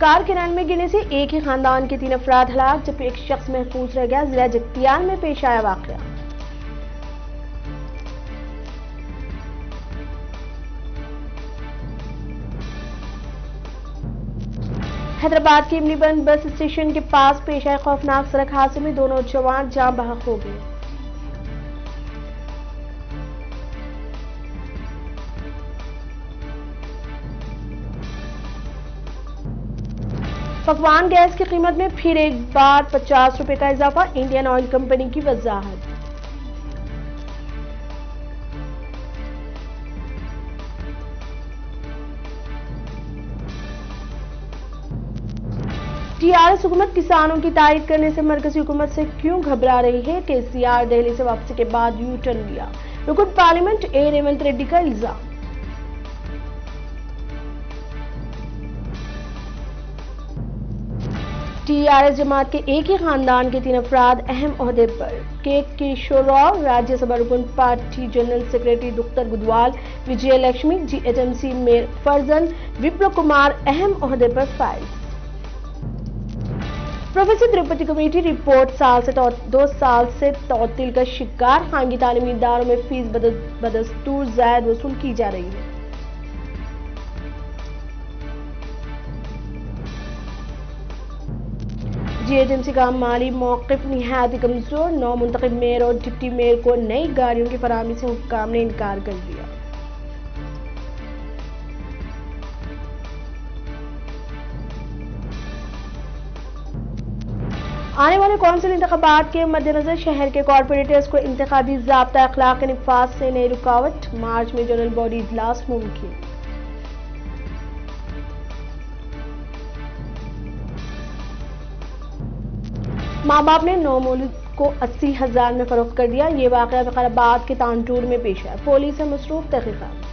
Car canal में गिरने से एक ही खानदान के 3 अफराद हलाक, जबकि एक शख्स महफूज रह गया। जिला जगतियाल में पेश आया वाकया। हैदराबाद के इमलीबंद बस स्टेशन के पास पेश आए खौफनाक सड़क हादसे में 2 नौजवान जान बहक हो गए। पकवान गैस की कीमत में फिर एक बार 50 रुपए का इजाफा, इंडियन ऑयल कंपनी की वजाहत। टीआरएस हुकूमत किसानों की तारीफ करने से मरकजी हुकूमत से क्यों घबरा रही है? केसीआर दिल्ली से वापसी के बाद यू टर्न लिया, रुकन पार्लियामेंट ए रेवंत रेड्डी का इल्जाम। टीआरएस जमात के एक ही खानदान के 3 अफराद अहम ओहदे पर। के किशोर राव राज्यसभा रुकन, party general secretary doctor Gudwal, Vijay Lakshmi GHMC mayor फरजन, विप्र कुमार अहम ओहदे पर file. Professor Draupadi committee report 2 साल से तौतील का शिकार, खानगी तालीमी इदारों में फीस बदस्तूर ज़ायद वसूल की जा रही है। जीएचएमसी का माली मौक़िफ़ निहायत कमजोर, 9 मुंतखब मेयर और डिप्टी मेयर को नई गाड़ियों की फराहमी से हुक्काम ने इनकार कर दिया। आने वाले कौंसिल इंतखाबात के मद्देनजर शहर के कॉरपोरेटर्स को इंतखाबी ज़ाब्ता अखलाक के निफाज से नई रुकावट, मार्च में जनरल बॉडी इजलास मुमकिन। माँ बाप ने 9 मौलूद को 80,000 में फरोख्त कर दिया। ये वाकया विकाराबाद के तानटूर में पेश आया, पुलिस से मसरूफ तहकीकात।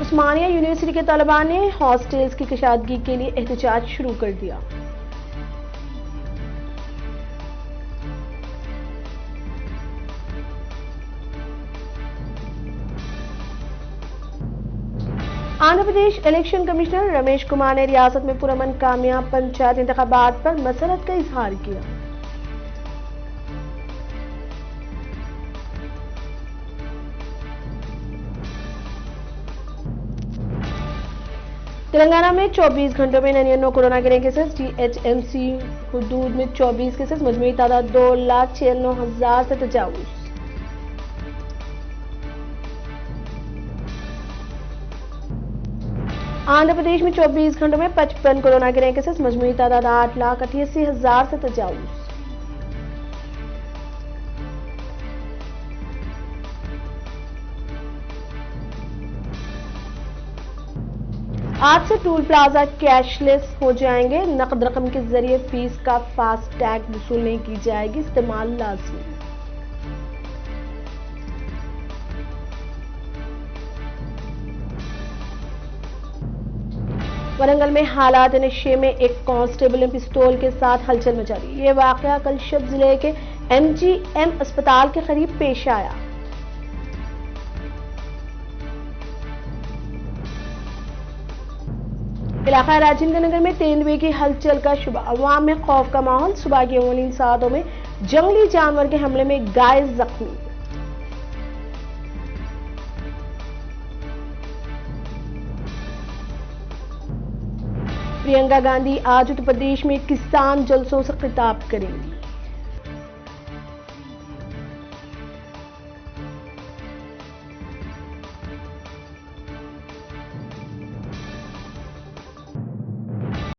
उस्मानिया यूनिवर्सिटी के तलबा ने हॉस्टल्स की कशादगी के लिए एहतजाज शुरू कर दिया। आंध्र प्रदेश इलेक्शन कमिश्नर रमेश कुमार ने रियासत में पुरअमन कामयाब पंचायत इंतखाबात पर मसरत का इजहार किया। तेलंगाना में 24 घंटों में 99 कोरोना के नए केसेस, जीएचएमसी हुदूद में 24 केसेस, मजमूई तादाद 2,96,000 से तजावुज। आंध्र प्रदेश में 24 घंटों में 55 कोरोना के नए केसेस, मजमूई तादाद 8,88,000 से तजावुज। आज से टूल प्लाजा कैशलेस हो जाएंगे, नकद रकम के जरिए फीस का फास्ट टैग वसूल नहीं की जाएगी, इस्तेमाल लाजमी। वरंगल में हालात नशे में एक कांस्टेबल ने पिस्तौल के साथ हलचल मचा दी। ये वाकया कल शब जिले के एमजीएम अस्पताल के करीब पेश आया। इलाका राजेंद्र नगर में तेंदुए की हलचल का शुबा, अवाम में खौफ का माहौल। सुबह की अव्वलीन सातों में जंगली जानवर के हमले में गाय जख्मी। प्रियंका गांधी आज उत्तर प्रदेश में किसान जलसों से खिताब करेंगी।